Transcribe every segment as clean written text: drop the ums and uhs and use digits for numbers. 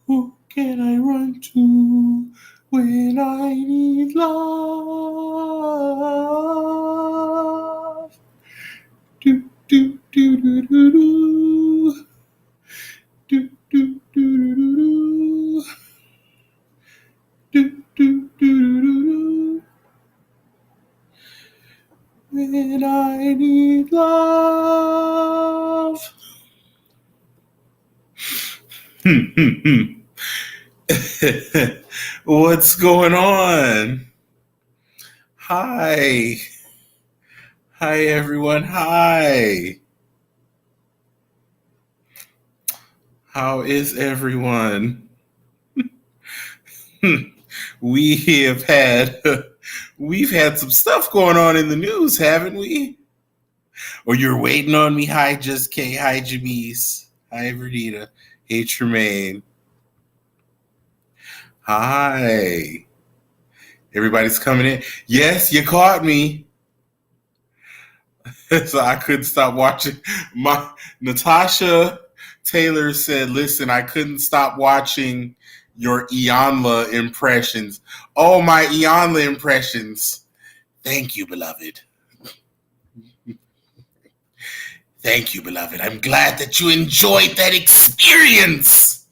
Who can I run to when I need love? Do do do do do do. Do do do do do. Do do do do do. When I need love. What's going on? Hi. Hi, everyone. Hi. How is everyone? we have had we've had some stuff going on in the news, haven't we? Or you're waiting on me? Hi, Just K. Hi, Jamise. Hi, Verdita. Hey, Tremaine. Hi. Everybody's coming in. Yes, you caught me. So I couldn't stop watching. My Natasha Taylor said, "Listen, I couldn't stop watching your Iyanla impressions." Oh, my Iyanla impressions! Thank you, beloved. Thank you, beloved. I'm glad that you enjoyed that experience.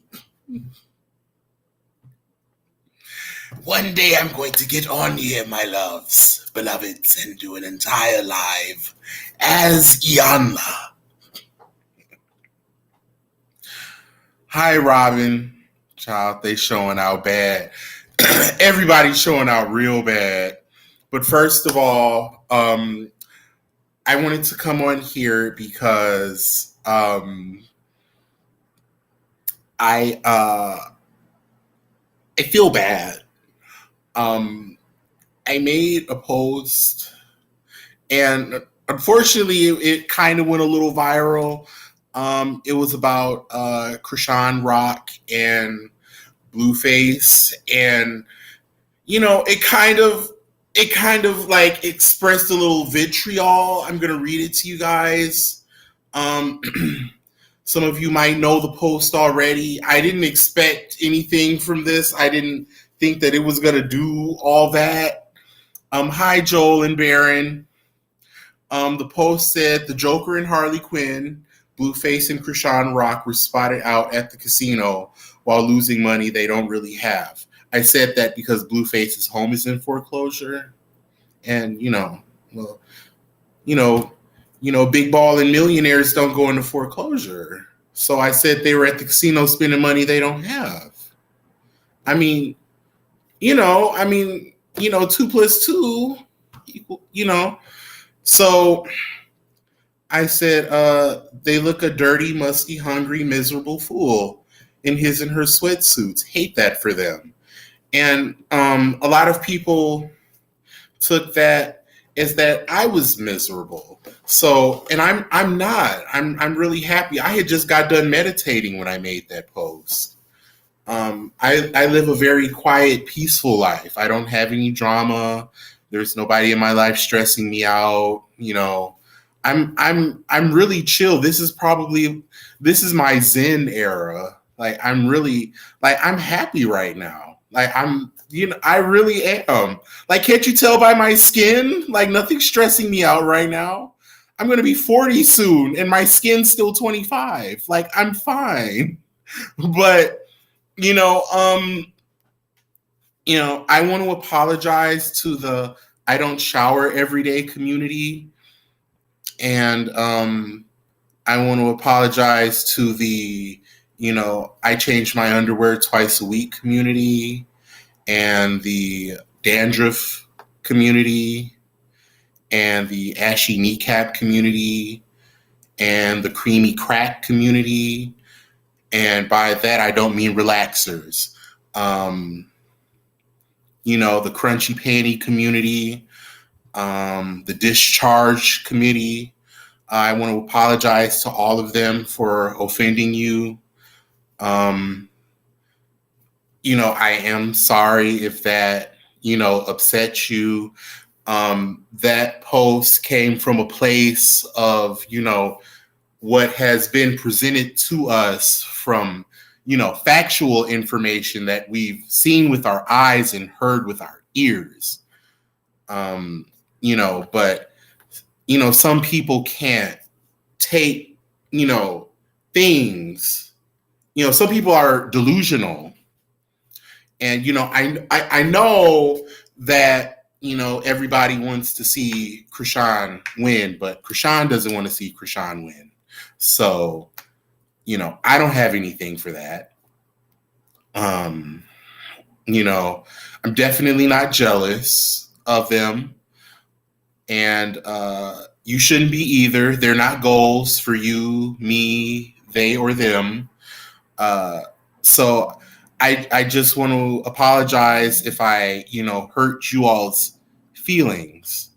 One day I'm going to get on here, my loves, beloveds, and do an entire live as Iyanla. Hi, Robin. Child, they showing out bad. Everybody's showing out real bad. But first of all, I wanted to come on here because I feel bad. I made a post, and unfortunately, it kind of went a little viral. It was about Krishan Rock and Blueface, and it kind of like expressed a little vitriol. I'm gonna read it to you guys. Um, some of you might know the post already. I didn't expect anything from this. I didn't think that it was gonna do all that. Hi, Joel and Baron. The post said the Joker and Harley Quinn, Blueface and Krishan Rock were spotted out at the casino while losing money they don't really have. I said that because Blueface's home is in foreclosure, and well, you know, big ball and millionaires don't go into foreclosure. So I said they were at the casino spending money they don't have. I mean, 2 plus 2 equal. So I said, they look a dirty, musty, hungry, miserable fool in his and her sweatsuits. Hate that for them. And a lot of people took that as that I was miserable. So, and I'm not. I'm really happy. I had just got done meditating when I made that post. I live a very quiet, peaceful life. I don't have any drama. There's nobody in my life stressing me out. I'm really chill. This is my Zen era. Like I'm happy right now. Like I really am. Like, can't you tell by my skin? Like, nothing's stressing me out right now. I'm gonna be 40 soon and my skin's still 25. Like, I'm fine. But you know, um, I want to apologize to the I don't shower every day community. And I want to apologize to the, I change my underwear twice a week community, and the dandruff community, and the ashy kneecap community, and the creamy crack community. And by that, I don't mean relaxers. The crunchy panty community, the discharge committee. I want to apologize to all of them for offending you. I am sorry if that, upset you. That post came from a place of, what has been presented to us from, factual information that we've seen with our eyes and heard with our ears. But some people can't take, things. Some people are delusional. And, I know that, everybody wants to see Krishan win, but Krishan doesn't want to see Krishan win. So, I don't have anything for that. I'm definitely not jealous of them. And you shouldn't be either. They're not goals for you, me, they, or them. So I just want to apologize if I, hurt you all's feelings.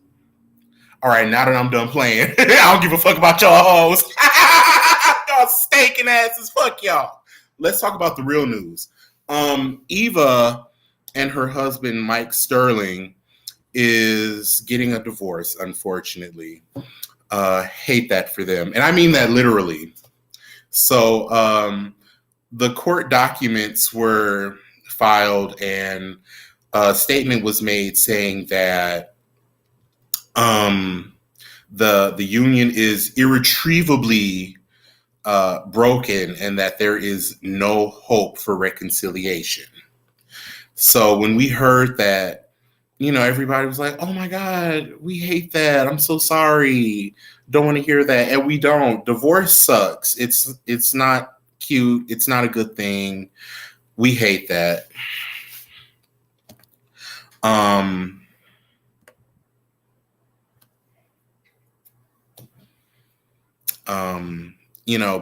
All right, now that I'm done playing, I don't give a fuck about y'all hoes. Y'all stinking asses. Fuck y'all. Let's talk about the real news. Eva and her husband, Mike Sterling, is getting a divorce, unfortunately. Hate that for them. And I mean that literally. So the court documents were filed and a statement was made saying that the union is irretrievably broken and that there is no hope for reconciliation. So when we heard that, everybody was like, oh my God, we hate that. I'm so sorry. Don't want to hear that. And we don't. Divorce sucks. It's not cute. It's not a good thing. We hate that.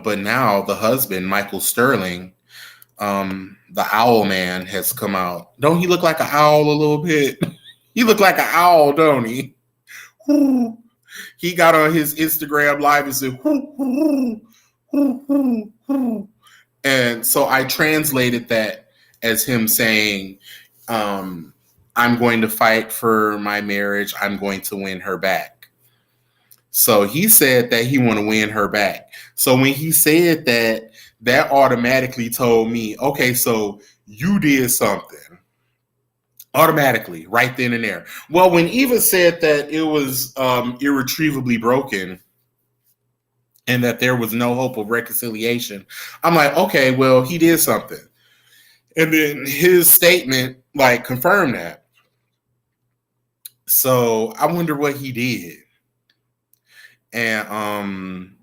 But now the husband, Michael Sterling, the owl man, has come out. Don't he look like an owl a little bit? He look like an owl, don't he? He got on his Instagram live and said, and so I translated that as him saying, I'm going to fight for my marriage. I'm going to win her back. So he said that he want to win her back. So when he said that, that automatically told me, okay, so you did something. Automatically, right then and there. Well, when Eva said that it was irretrievably broken and that there was no hope of reconciliation, I'm like, okay, well, he did something. And then his statement confirmed that. So I wonder what he did. And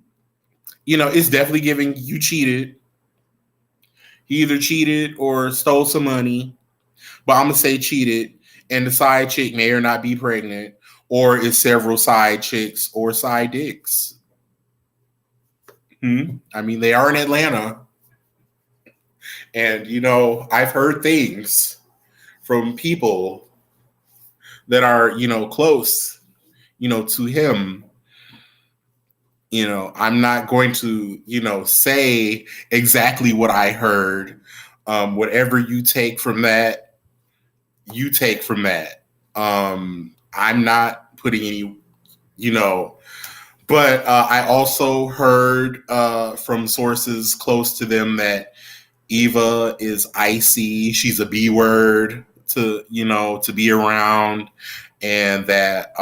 it's definitely giving you cheated. He either cheated or stole some money. But I'm going to say cheated, and the side chick may or not be pregnant, or is several side chicks or side dicks. I mean, they are in Atlanta. And, I've heard things from people that are, close, to him. I'm not going to, say exactly what I heard. Whatever you take from that, you take from that. I'm not putting any, but I also heard from sources close to them that Eva is icy. She's a B word to be around, and that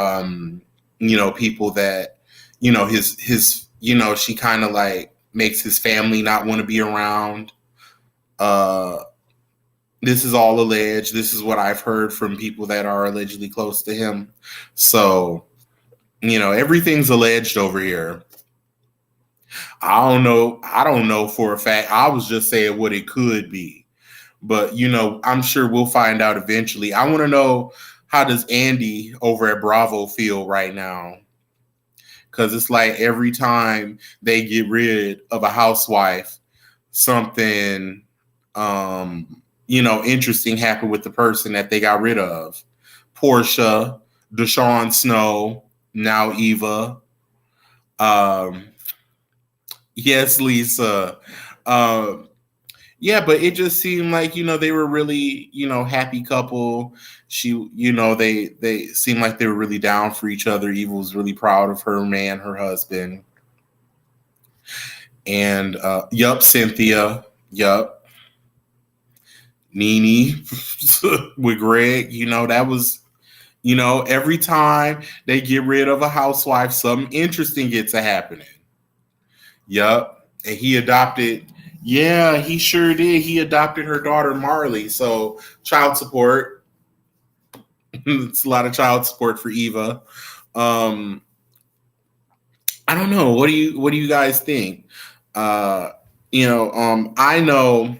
people that his she kind of makes his family not want to be around. This is all alleged. This is what I've heard from people that are allegedly close to him. So, everything's alleged over here. I don't know for a fact. I was just saying what it could be. But, I'm sure we'll find out eventually. I want to know, how does Andy over at Bravo feel right now? Because it's like every time they get rid of a housewife, something interesting happened with the person that they got rid of. Portia, Deshaun Snow, now Eva. Yes, Lisa. Yeah, but it just seemed like, they were really, happy couple. They seemed like they were really down for each other. Eva was really proud of her man, her husband. And, Cynthia. Yup. Nene with Greg. That was, every time they get rid of a housewife, something interesting gets to happening. Yup. And he adopted, yeah, he sure did. He adopted her daughter Marley. So child support. It's a lot of child support for Eva. Um, I don't know. What do you guys think? Uh, I know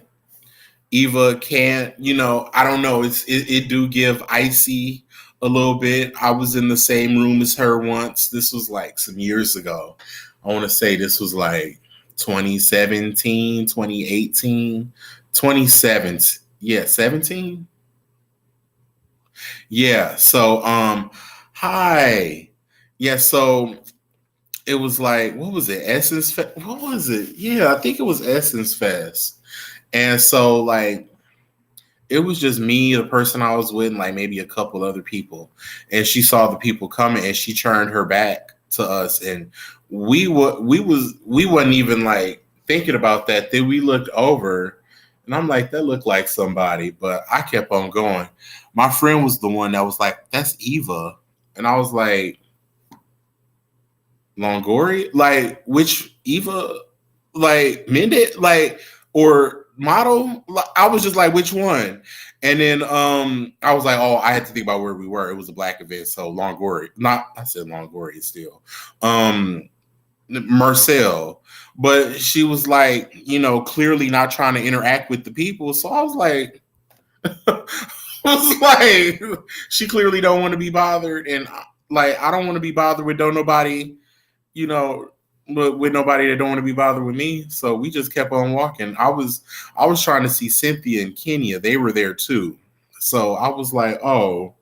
Eva can't, I don't know. It do give icy a little bit. I was in the same room as her once. This was like some years ago. I want to say this was like 2017, 2018, 2017. Yeah, 17. Yeah. So, hi. Yeah. So it was like, what was it? Essence Fest? What was it? Yeah, I think it was Essence Fest. And so, like, it was just me, the person I was with, and like maybe a couple other people. And she saw the people coming, and she turned her back to us, and we wasn't even like thinking about that. Then we looked over, and I'm like, that looked like somebody, but I kept on going. My friend was the one that was like, "That's Eva," and I was like, Longoria? Like which Eva? Like Mended? Like or model? Like, I was just like, which one? And then I was like, oh, I had to think about where we were. It was a black event, so Longoria. Not I said Longoria still. Marcel. But she was like, clearly not trying to interact with the people. So I was like, I was like, she clearly don't want to be bothered, and like I don't want to be bothered with don't nobody you know, with nobody that don't want to be bothered with me. So we just kept on walking. I was trying to see Cynthia and Kenya. They were there too. So I was like, oh,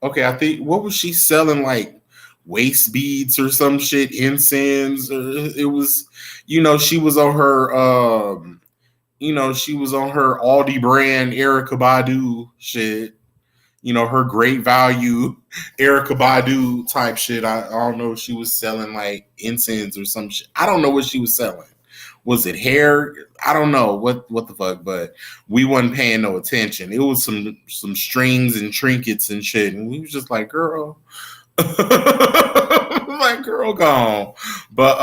okay. I think what was she selling, like waist beads or some shit, incense, or it was, she was on her she was on her Aldi brand Erica Badu shit, her great value Erica Badu type shit. I don't know if she was selling like incense or some shit. I don't know what she was selling. Was it hair? I don't know what the fuck, but we wasn't paying no attention. It was some strings and trinkets and shit, and we was just like, girl, like girl, gone. But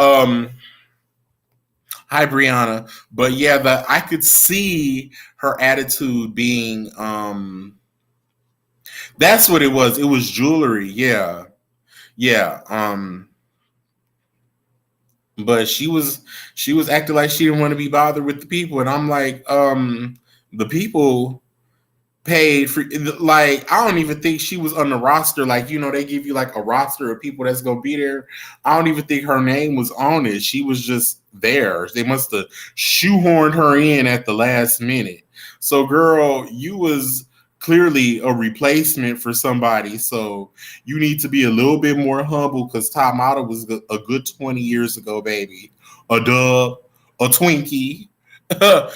hi Brianna. But yeah, I could see her attitude being that's what it was. It was jewelry. Yeah. Yeah. But she was acting like she didn't want to be bothered with the people. And I'm like, the people paid for, like, I don't even think she was on the roster. Like, they give you like a roster of people that's gonna be there. I don't even think her name was on it. She was just there. They must have shoehorned her in at the last minute. So girl, you was clearly a replacement for somebody. So you need to be a little bit more humble, because Top Model was a good 20 years ago, baby. A dub, a Twinkie. That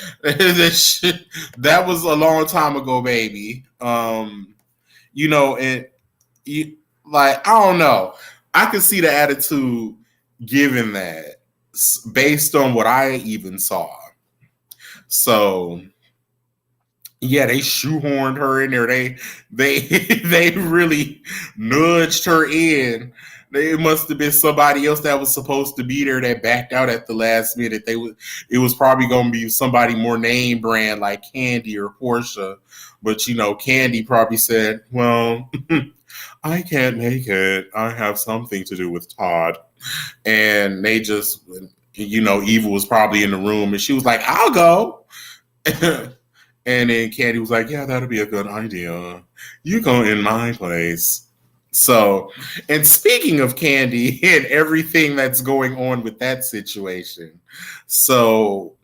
was a long time ago, baby. And you, like, I don't know. I could see the attitude given that based on what I even saw. So yeah, they shoehorned her in there. They they really nudged her in. It must have been somebody else that was supposed to be there that backed out at the last minute. It was probably gonna be somebody more name brand like Candy or Portia. But Candy probably said, well, I can't make it. I have something to do with Todd. And they just Eva was probably in the room and she was like, I'll go. And then Candy was like, yeah, that'll be a good idea. You go in my place. So, and speaking of Candy and everything that's going on with that situation, so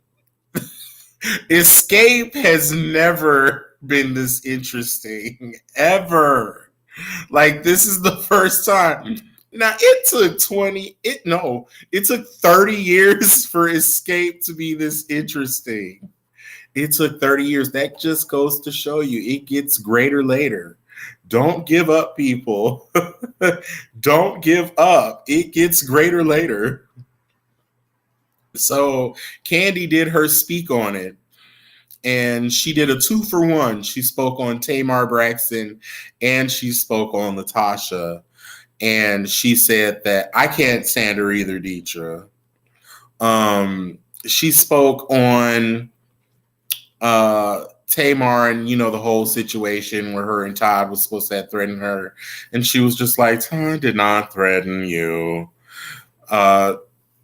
Escape has never been this interesting, ever. Like, this is the first time. Now, it took 30 years for Escape to be this interesting. It took 30 years. That just goes to show you it gets greater later. Don't give up, people. Don't give up. It gets greater later. So Candy did her speak on it. and she did a 2-for-1. She spoke on Tamar Braxton and she spoke on Latasha. And she said that I can't stand her either, Deetra. She spoke on Tamar and the whole situation where her and Todd was supposed to have threatened her, and she was just like, Todd did not threaten you. Uh,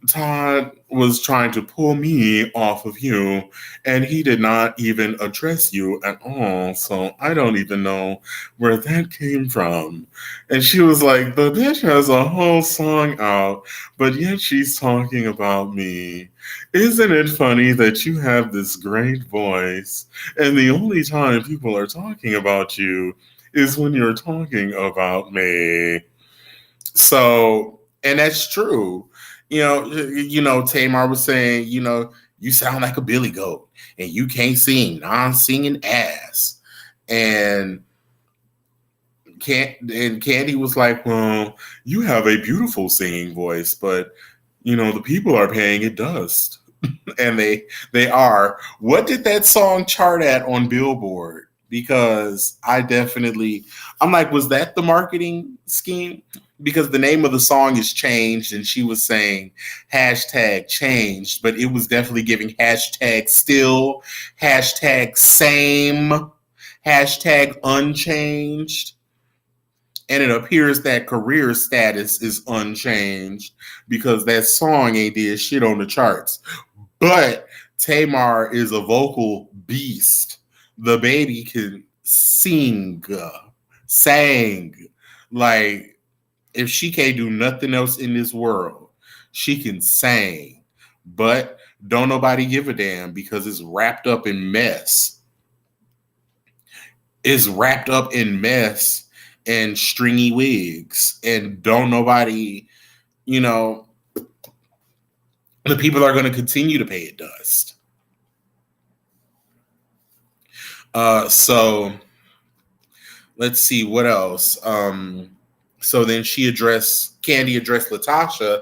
Todd was trying to pull me off of you, and he did not even address you at all. So I don't even know where that came from. And she was like, the bitch has a whole song out, but yet she's talking about me. Isn't it funny that you have this great voice, and the only time people are talking about you is when you're talking about me? So, and that's true. Tamar was saying, you sound like a billy goat and you can't sing, non-singing ass. And Candy was like, well, you have a beautiful singing voice, but the people are paying it dust. And they are. What did that song chart at on Billboard? Because I'm like, was that the marketing scheme? Because the name of the song is changed, and she was saying hashtag changed, but it was definitely giving hashtag still, hashtag same, hashtag unchanged. And it appears that career status is unchanged because that song ain't did shit on the charts. But Tamar is a vocal beast. The baby can sing. Like, if she can't do nothing else in this world, she can sing. But don't nobody give a damn because it's wrapped up in mess. It's wrapped up in mess and stringy wigs. And don't nobody, the people are going to continue to pay it dust. So let's see what else. So then Candy addressed Latasha,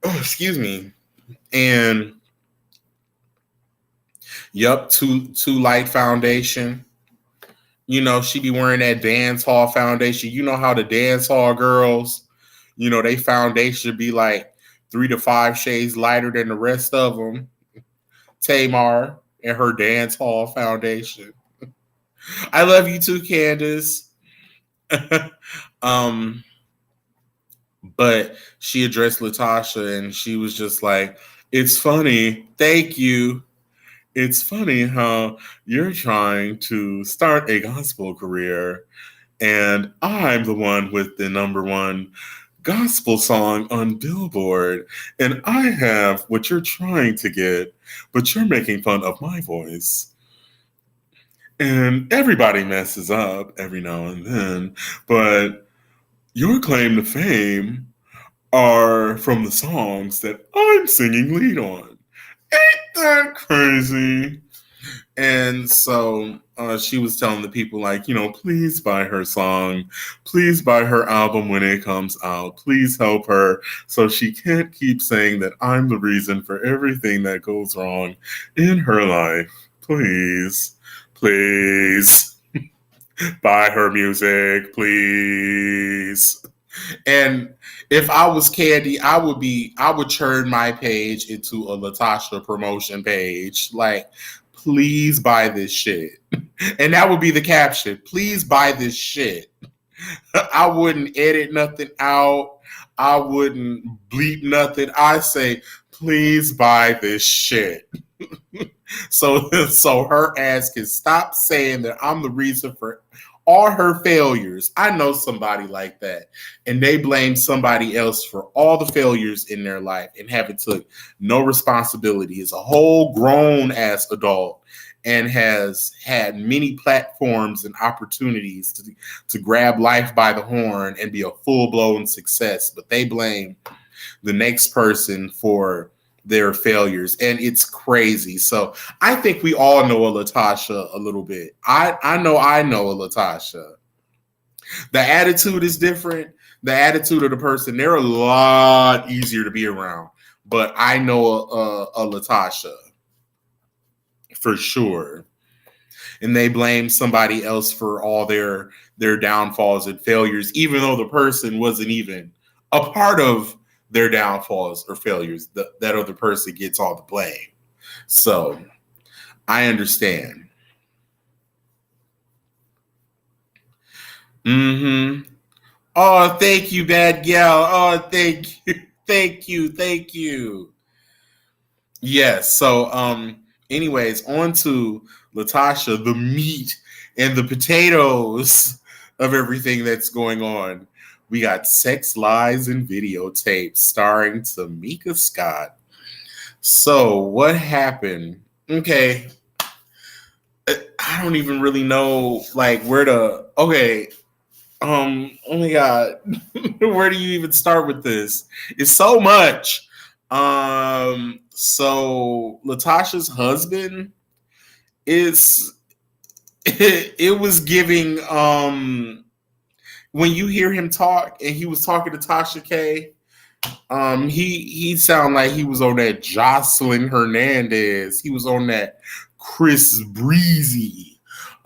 excuse me, and too light foundation. She be wearing that dance hall foundation. You know how the dance hall girls, they foundation be like 3 to 5 shades lighter than the rest of them. Tamar and her dance hall foundation. I love you too, Candace. But she addressed Latasha and she was just like, it's funny. Thank you. It's funny how you're trying to start a gospel career and I'm the one with the #1 gospel song on Billboard and I have what you're trying to get, but you're making fun of my voice. And everybody messes up every now and then, but your claim to fame are from the songs that I'm singing lead on. Ain't that crazy? And so she was telling the people, like, please buy her song. Please buy her album when it comes out. Please help her so she can't keep saying that I'm the reason for everything that goes wrong in her life. Please, please buy her music, please. And if I was Candy, I would turn my page into a Latasha promotion page. Like, please buy this shit. And that would be the caption. Please buy this shit. I wouldn't edit nothing out. I wouldn't bleep nothing. I say, please buy this shit. So her ass can stop saying that I'm the reason for all her failures. I know somebody like that, and they blame somebody else for all the failures in their life and haven't took no responsibility. Is a whole grown ass adult and has had many platforms and opportunities to grab life by the horn and be a full-blown success, but they blame the next person for their failures, and it's crazy. So I think we all know a Latasha a little bit. I know a Latasha. The attitude is different. The attitude of the person, they're a lot easier to be around. But I know a Latasha for sure. And they blame somebody else for all their downfalls and failures, even though the person wasn't even a part of their downfalls or failures. That other person gets all the blame. So I understand. Mm-hmm. Oh, thank you, bad gal. Oh, thank you. Thank you. Thank you. Yes. So, anyways, on to Latasha, the meat and the potatoes of everything that's going on. We got Sex Lies and Videotapes starring Tamika Scott. So, what happened? Okay. I don't even really know like where to okay. Oh my god. Where do you even start with this? It's so much. So Latasha's husband is it was giving when you hear him talk and he was talking to Tasha K, he sounded like he was on that Jocelyn Hernandez. He was on that Chris Breezy.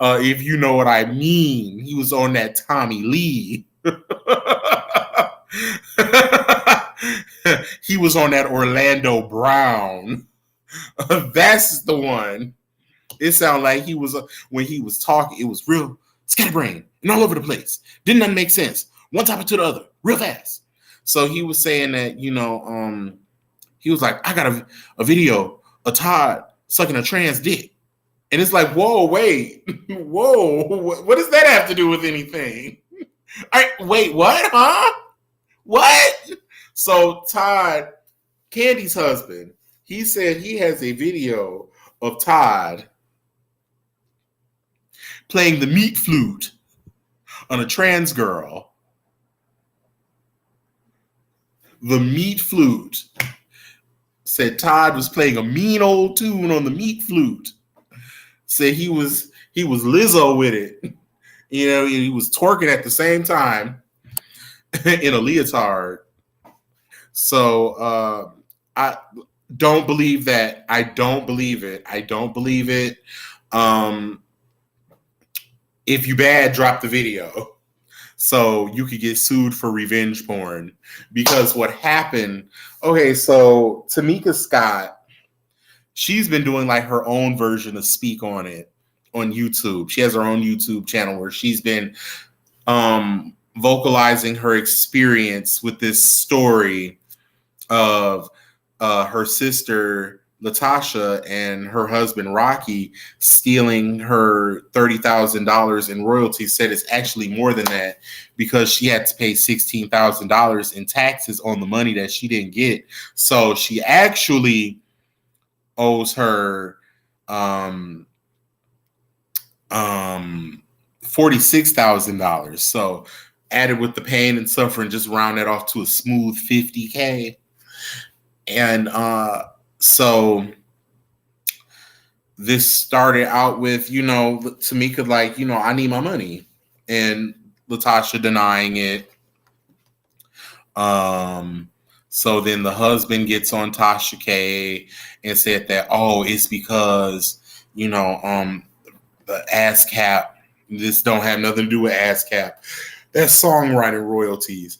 If you know what I mean. He was on that Tommy Lee. He was on that Orlando Brown. That's the one. It sounded like he was when he was talking. It was real scatterbrain and all over the place. Didn't nothing make sense. One topic to the other, real fast. So he was saying that he was like, I got a video of Todd sucking a trans dick, and it's like, whoa, wait, whoa, what does that have to do with anything? Wait, what? Huh? What? So Todd, Candy's husband, he said he has a video of Todd playing the meat flute on a trans girl. The meat flute. Said Todd was playing a mean old tune on the meat flute. Said he was Lizzo with it. You know, he was twerking at the same time in a leotard. So I don't believe that. I don't believe it. I don't believe it. If you bad, drop the video so you could get sued for revenge porn. Because what happened, okay, so Tamika Scott, she's been doing like her own version of Speak on It on YouTube. She has her own YouTube channel where she's been vocalizing her experience with this story of her sister Latasha and her husband Rocky stealing her $30,000 in royalties. Said it's actually more than that because she had to pay $16,000 in taxes on the money that she didn't get. So she actually owes her $46,000. So added with the pain and suffering, just round that off to a smooth $50K. And so this started out with, Tamika like, I need my money, and Latasha denying it. So then the husband gets on Tasha K and said that, it's because, the ASCAP, this don't have nothing to do with ASCAP. That's songwriting royalties.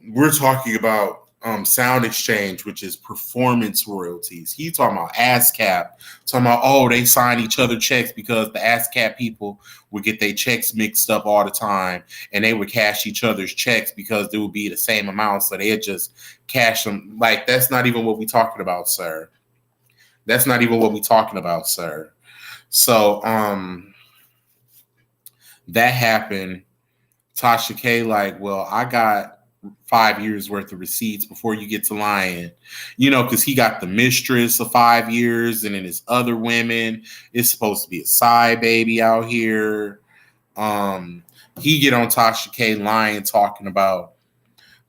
We're talking about Sound Exchange, which is performance royalties. He talking about ASCAP, talking about, they sign each other checks because the ASCAP people would get their checks mixed up all the time, and they would cash each other's checks because they would be the same amount, so they'd just cash them. Like, that's not even what we're talking about, sir. That's not even what we're talking about, sir. So that happened. Tasha K like, well, I got 5 years worth of receipts before you get to lying, because he got the mistress of 5 years, and then his other women. It's supposed to be a side baby out here. He get on Tasha K lying, talking about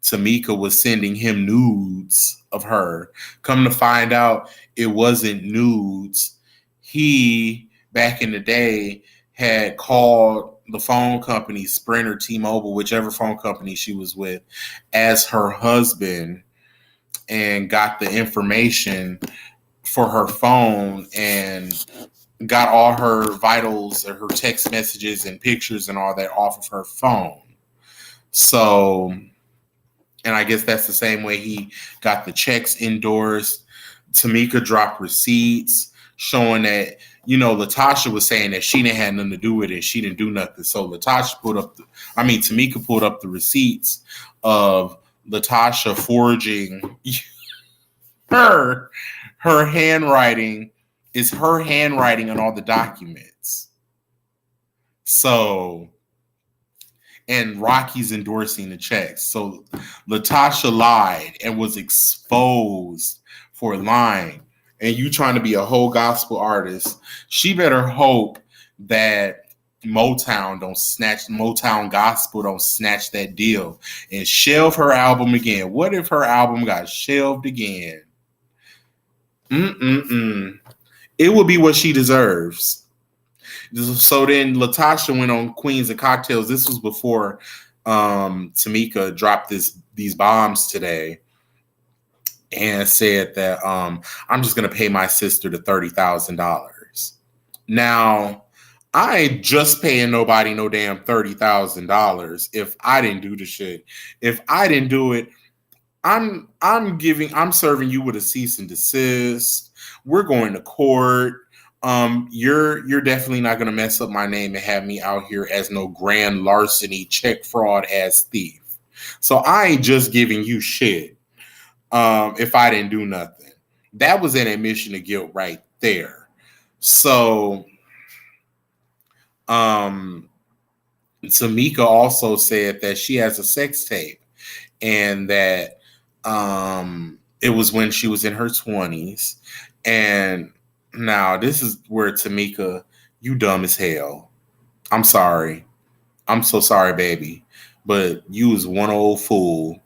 Tamika was sending him nudes of her. Come to find out, it wasn't nudes. He, back in the day, had called the phone company, Sprint or T-Mobile, whichever phone company she was with, as her husband, and got the information for her phone and got all her vitals or her text messages and pictures and all that off of her phone. So, and I guess that's the same way he got the checks endorsed. Tamika dropped receipts showing that, Latasha was saying that she didn't have nothing to do with it. She didn't do nothing. So Tamika pulled up the receipts of Latasha forging her handwriting is her handwriting on all the documents. So, and Rocky's endorsing the checks. So Latasha lied and was exposed for lying. And you trying to be a whole gospel artist, she better hope that Motown Gospel don't snatch that deal and shelve her album again. What if her album got shelved again? It would be what she deserves. So then Latasha went on Queens of Cocktails. This was before Tamika dropped these bombs today and said that I'm just going to pay my sister the $30,000. Now, I ain't just paying nobody no damn $30,000 if I didn't do the shit. If I didn't do it, I'm serving you with a cease and desist. We're going to court. You're definitely not gonna mess up my name and have me out here as no grand larceny, check fraud ass thief. So I ain't just giving you shit. If I didn't do nothing, that was an admission of guilt right there. So, Tamika also said that she has a sex tape and that it was when she was in her 20s. And now this is where Tamika, you dumb as hell. I'm sorry. I'm so sorry, baby. But you was one old fool.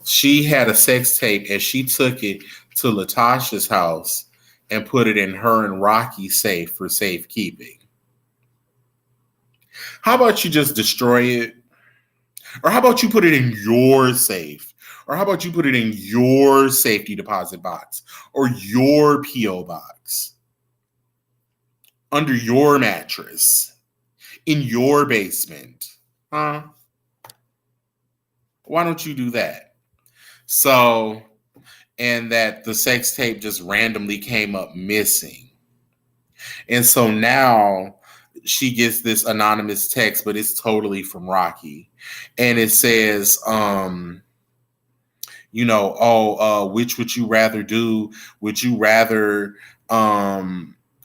She had a sex tape and she took it to Latasha's house and put it in her and Rocky's safe for safekeeping. How about you just destroy it? Or how about you put it in your safe? Or how about you put it in your safety deposit box or your P.O. box? Under your mattress, in your basement. Huh? Why don't you do that? So, and that the sex tape just randomly came up missing. And so now she gets this anonymous text, but it's totally from Rocky. And it says, which would you rather do? Would you rather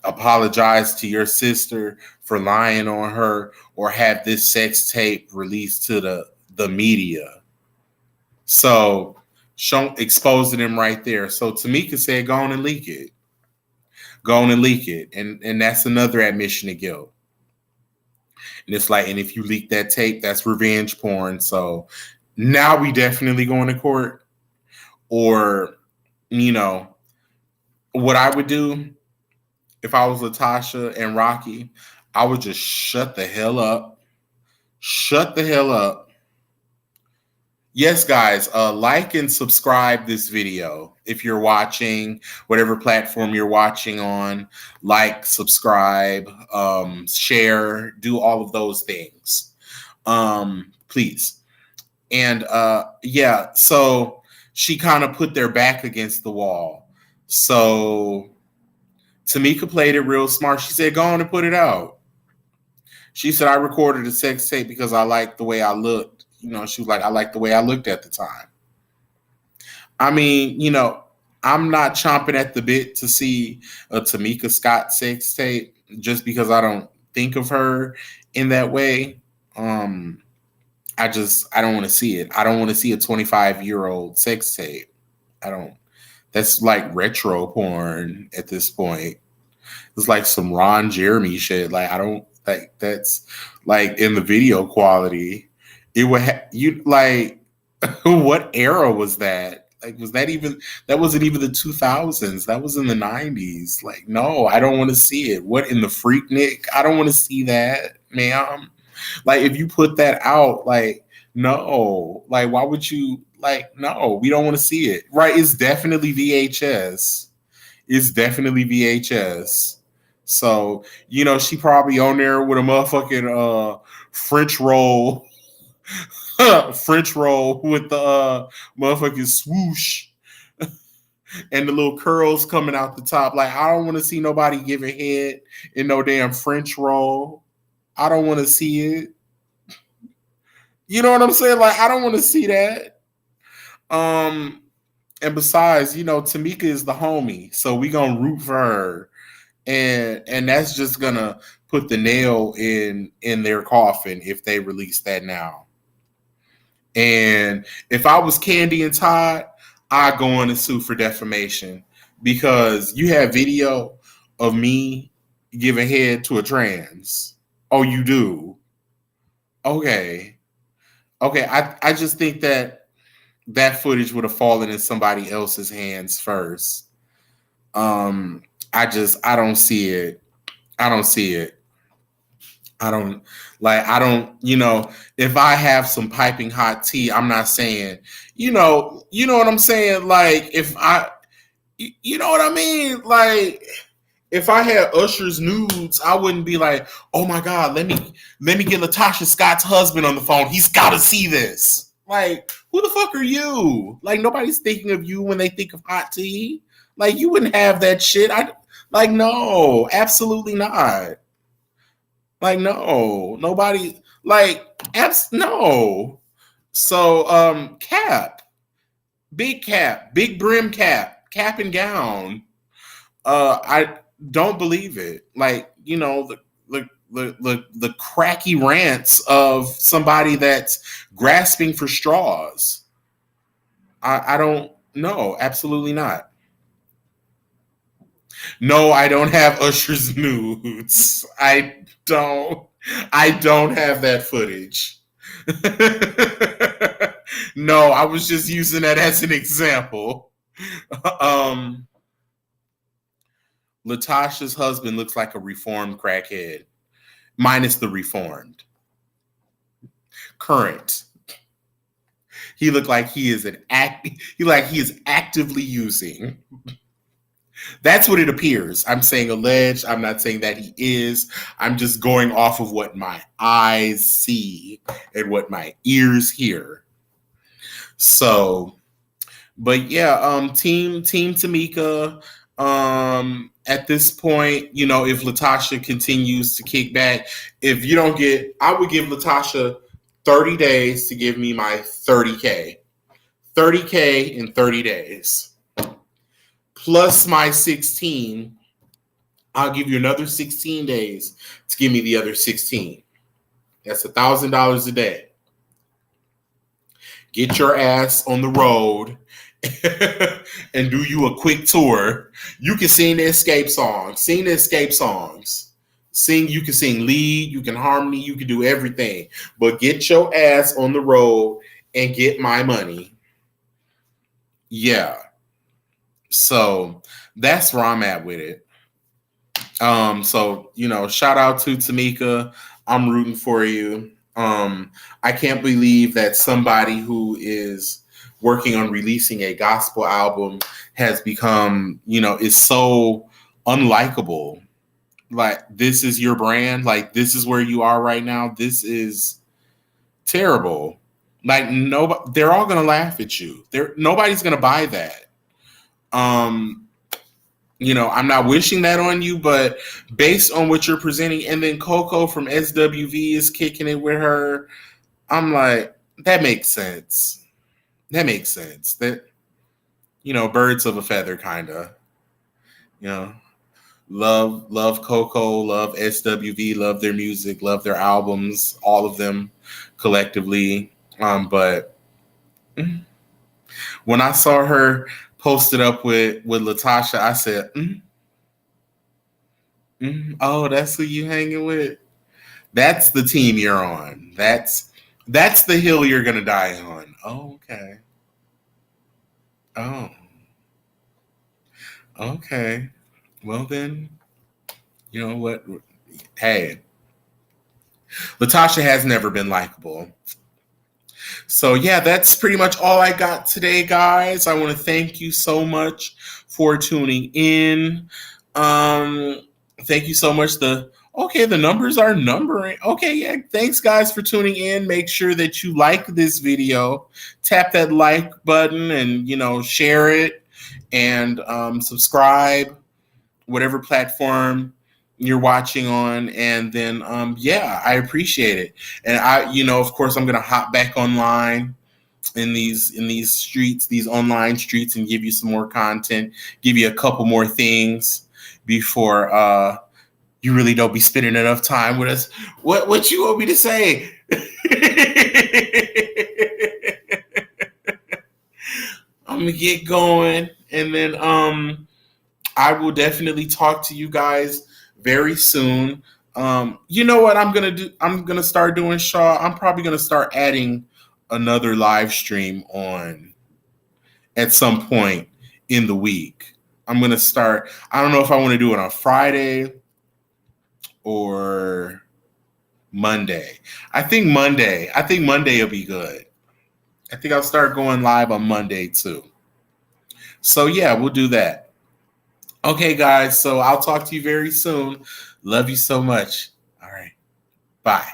apologize to your sister for lying on her or have this sex tape released to the media? So exposing him right there. So Tamika said, go on and leak it. Go on and leak it. And that's another admission of guilt. And it's like, and if you leak that tape, that's revenge porn. So now we definitely going to court. Or, what I would do if I was Latasha and Rocky, I would just shut the hell up. Shut the hell up. Yes, guys, like and subscribe this video. If you're watching, whatever platform you're watching on, like, subscribe, share, do all of those things. Please. And so she kind of put their back against the wall. So Tamika played it real smart. She said, go on and put it out. She said, I recorded a sex tape because I liked the way I looked. She was like, I liked the way I looked at the time. I mean, I'm not chomping at the bit to see a Tamika Scott sex tape just because I don't think of her in that way. I don't want to see it. I don't want to see a 25-year-old sex tape. That's like retro porn at this point. It's like some Ron Jeremy shit. Like, I don't like that's like in the video quality. It would what era was that? Like, that wasn't even the 2000s. That was in the 90s. Like, no, I don't want to see it. What in the Freaknik? I don't want to see that, ma'am. Like, if you put that out, like, no, like, why would you? Like, no, we don't want to see it. Right? It's definitely VHS. It's definitely VHS. So, she probably on there with a motherfucking French roll, French roll with the motherfucking swoosh and the little curls coming out the top. Like, I don't want to see nobody giving head in no damn French roll. I don't want to see it. You know what I'm saying? Like, I don't want to see that. And besides, Tamika is the homie, so we gonna root for her, and that's just gonna put the nail in their coffin if they release that now. And if I was Candy and Todd, I'd go on and sue for defamation because you have video of me giving head to a trans. Oh, you do? Okay. Okay. I just think that footage would have fallen in somebody else's hands first. I don't see it. I don't see it. I don't, if I have some piping hot tea, I'm not saying, what I'm saying? Like, you know what I mean? Like, if I had Usher's nudes, I wouldn't be like, oh my God, let me get Latasha Scott's husband on the phone. He's got to see this. Like, who the fuck are you? Like, nobody's thinking of you when they think of hot tea. Like, you wouldn't have that shit. No, absolutely not. Like, no, nobody, like, no. So, cap, big brim cap and gown. I don't believe it. Like, the cracky rants of somebody that's grasping for straws. I don't know. Absolutely not. No, I don't have Usher's nudes. Don't. I don't have that footage. No, I was just using that as an example. Um, Latasha's husband looks like a reformed crackhead, minus the reformed. Current. He looked like he is he is actively using. That's what it appears. I'm saying alleged. I'm not saying that he is. I'm just going off of what my eyes see and what my ears hear. So, but yeah, team Tamika. At this point, if Latasha continues to kick back, if you don't get, I would give Latasha 30 days to give me my 30K. 30K in 30 days. Plus my 16, I'll give you another 16 days to give me the other 16. That's $1,000 a day. Get your ass on the road and do you a quick tour. You can sing the escape songs. Sing the escape songs. You can sing lead, you can harmony, you can do everything. But get your ass on the road and get my money. Yeah. So that's where I'm at with it. So, shout out to Tamika. I'm rooting for you. I can't believe that somebody who is working on releasing a gospel album has become, is so unlikable. Like, this is your brand. Like, this is where you are right now. This is terrible. Like, nobody, they're all going to laugh at you. Nobody's going to buy that. I'm not wishing that on you, but based on what you're presenting, and then Coco from SWV is kicking it with her, I'm like, that makes sense. That makes sense. That, birds of a feather, kind of. Love Coco, love SWV, love their music, love their albums, all of them collectively. But when I saw her posted up with Latasha, I said, oh, that's who you hanging with? That's the team you're on. That's the hill you're gonna die on. Oh, okay. Oh, okay. Well then, you know what? Hey, Latasha has never been likable. So yeah, that's pretty much all I got today, guys. I want to thank you so much for tuning in. Thank you so much. The numbers are numbering. Okay, yeah. Thanks guys for tuning in. Make sure that you like this video, tap that like button, and share it, and subscribe, whatever platform you're watching on. And then yeah, I appreciate it. And of course, I'm gonna hop back online in these streets, these online streets, and give you some more content, give you a couple more things before you really don't be spending enough time with us. What you want me to say? I'm gonna get going, and then I will definitely talk to you guys very soon. You know what I'm gonna do? I'm gonna start doing, Shaw. I'm probably gonna start adding another live stream on at some point in the week. I'm gonna start. I don't know if I want to do it on Friday or Monday. I think Monday will be good. I think I'll start going live on Monday too. So yeah, we'll do that. Okay, guys. So I'll talk to you very soon. Love you so much. All right. Bye.